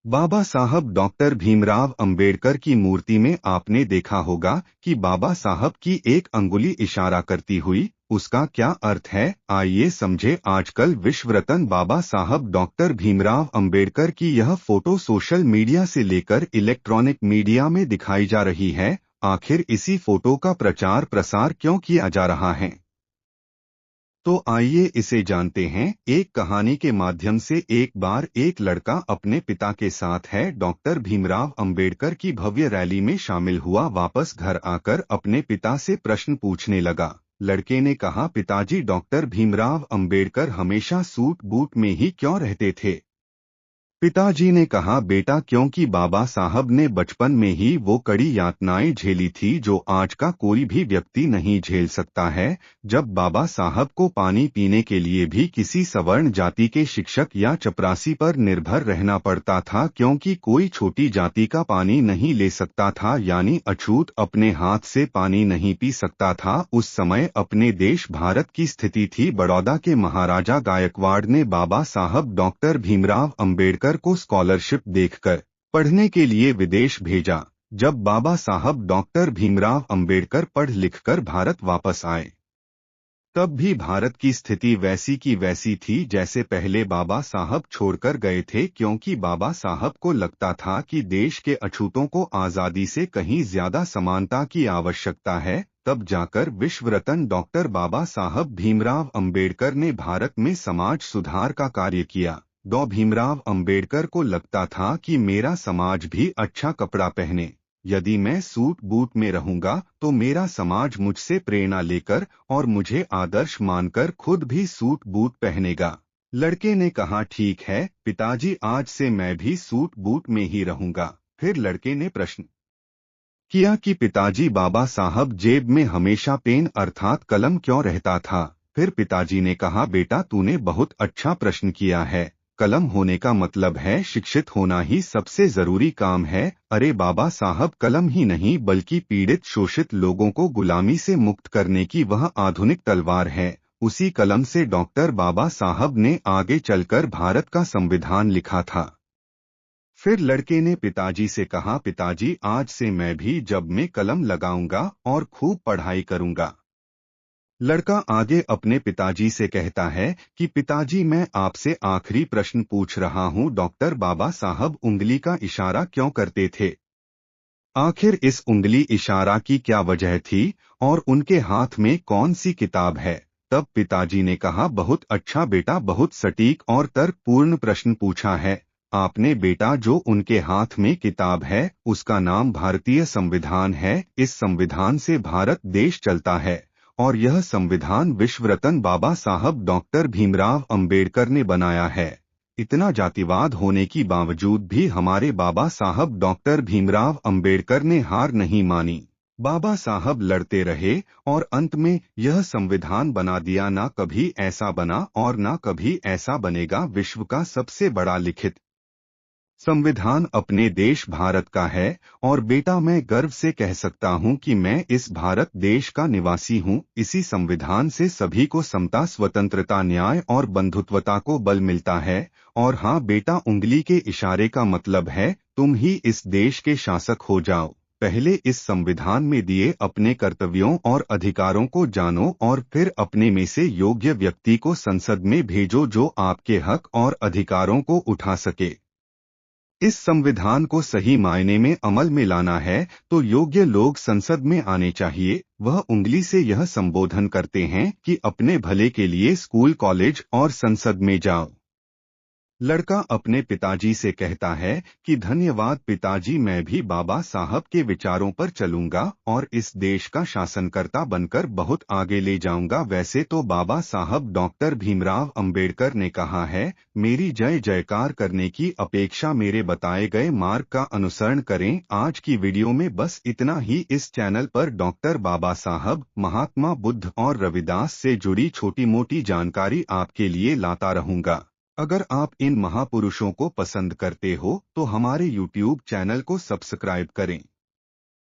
बाबा साहब डॉक्टर भीमराव अंबेडकर की मूर्ति में आपने देखा होगा कि बाबा साहब की एक अंगुली इशारा करती हुई। उसका क्या अर्थ है, आइए समझे। आजकल विश्व रत्न बाबा साहब डॉक्टर भीमराव अंबेडकर की यह फोटो सोशल मीडिया से लेकर इलेक्ट्रॉनिक मीडिया में दिखाई जा रही है। आखिर इसी फोटो का प्रचार प्रसार क्यों किया जा रहा है, तो आइए इसे जानते हैं। एक कहानी के माध्यम से। एक बार एक लड़का अपने पिता के साथ है डॉक्टर भीमराव अंबेडकर की भव्य रैली में शामिल हुआ। वापस घर आकर अपने पिता से प्रश्न पूछने लगा। लड़के ने कहा, पिताजी, डॉक्टर भीमराव अंबेडकर हमेशा सूट बूट में ही क्यों रहते थे? पिताजी ने कहा, बेटा, क्योंकि बाबा साहब ने बचपन में ही वो कड़ी यातनाएं झेली थी जो आज का कोई भी व्यक्ति नहीं झेल सकता है। जब बाबा साहब को पानी पीने के लिए भी किसी सवर्ण जाति के शिक्षक या चपरासी पर निर्भर रहना पड़ता था, क्योंकि कोई छोटी जाति का पानी नहीं ले सकता था, यानी अछूत अपने हाथ से पानी नहीं पी सकता था। उस समय अपने देश भारत की स्थिति थी। बड़ौदा के महाराजा गायकवाड़ ने बाबा साहब डॉक्टर भीमराव अंबेडकर को स्कॉलरशिप देखकर पढ़ने के लिए विदेश भेजा। जब बाबा साहब डॉक्टर भीमराव अंबेडकर पढ़ लिखकर भारत वापस आए, तब भी भारत की स्थिति वैसी की वैसी थी जैसे पहले बाबा साहब छोड़कर गए थे, क्योंकि बाबा साहब को लगता था कि देश के अछूतों को आजादी से कहीं ज्यादा समानता की आवश्यकता है। तब जाकर विश्व रत्न डॉक्टर बाबा साहब भीमराव अंबेडकर ने भारत में समाज सुधार का कार्य किया। डॉ भीमराव अंबेडकर को लगता था कि मेरा समाज भी अच्छा कपड़ा पहने। यदि मैं सूट बूट में रहूंगा तो मेरा समाज मुझसे प्रेरणा लेकर और मुझे आदर्श मानकर खुद भी सूट बूट पहनेगा। लड़के ने कहा, ठीक है पिताजी, आज से मैं भी सूट बूट में ही रहूंगा। फिर लड़के ने प्रश्न किया कि पिताजी, बाबा साहब जेब में हमेशा पेन अर्थात कलम क्यों रहता था? फिर पिताजी ने कहा, बेटा, तूने बहुत अच्छा प्रश्न किया है। कलम होने का मतलब है शिक्षित होना ही सबसे जरूरी काम है। अरे बाबा साहब कलम ही नहीं बल्कि पीड़ित शोषित लोगों को गुलामी से मुक्त करने की वह आधुनिक तलवार है। उसी कलम से डॉक्टर बाबा साहब ने आगे चलकर भारत का संविधान लिखा था। फिर लड़के ने पिताजी से कहा, पिताजी, आज से मैं भी जब में कलम लगाऊंगा और खूब पढ़ाई करूंगा। लड़का आगे अपने पिताजी से कहता है कि पिताजी, मैं आपसे आखिरी प्रश्न पूछ रहा हूं। डॉक्टर बाबा साहब उंगली का इशारा क्यों करते थे? आखिर इस उंगली इशारा की क्या वजह थी और उनके हाथ में कौन सी किताब है? तब पिताजी ने कहा, बहुत अच्छा बेटा, बहुत सटीक और तर्कपूर्ण प्रश्न पूछा है आपने बेटा। जो उनके हाथ में किताब है उसका नाम भारतीय संविधान है। इस संविधान से भारत देश चलता है और यह संविधान विश्व रत्न बाबा साहब डॉक्टर भीमराव अंबेडकर ने बनाया है। इतना जातिवाद होने की बावजूद भी हमारे बाबा साहब डॉक्टर भीमराव अंबेडकर ने हार नहीं मानी। बाबा साहब लड़ते रहे और अंत में यह संविधान बना दिया। ना कभी ऐसा बना और ना कभी ऐसा बनेगा। विश्व का सबसे बड़ा लिखित संविधान अपने देश भारत का है और बेटा, मैं गर्व से कह सकता हूं कि मैं इस भारत देश का निवासी हूं। इसी संविधान से सभी को समता, स्वतंत्रता, न्याय और बंधुत्वता को बल मिलता है। और हाँ बेटा, उंगली के इशारे का मतलब है तुम ही इस देश के शासक हो जाओ। पहले इस संविधान में दिए अपने कर्तव्यों और अधिकारों को जानो और फिर अपने में से योग्य व्यक्ति को संसद में भेजो जो आपके हक और अधिकारों को उठा सके। इस संविधान को सही मायने में अमल में लाना है तो योग्य लोग संसद में आने चाहिए। वह उंगली से यह संबोधन करते हैं कि अपने भले के लिए स्कूल, कॉलेज और संसद में जाओ। लड़का अपने पिताजी से कहता है कि धन्यवाद पिताजी, मैं भी बाबा साहब के विचारों पर चलूंगा और इस देश का शासनकर्ता बनकर बहुत आगे ले जाऊंगा। वैसे तो बाबा साहब डॉक्टर भीमराव अंबेडकर ने कहा है, मेरी जय जयकार करने की अपेक्षा मेरे बताए गए मार्ग का अनुसरण करें। आज की वीडियो में बस इतना ही। इस चैनल पर डॉक्टर बाबा साहब, महात्मा बुद्ध और रविदास से जुड़ी छोटी मोटी जानकारी आपके लिए लाता रहूंगा। अगर आप इन महापुरुषों को पसंद करते हो तो हमारे YouTube चैनल को सब्सक्राइब करें।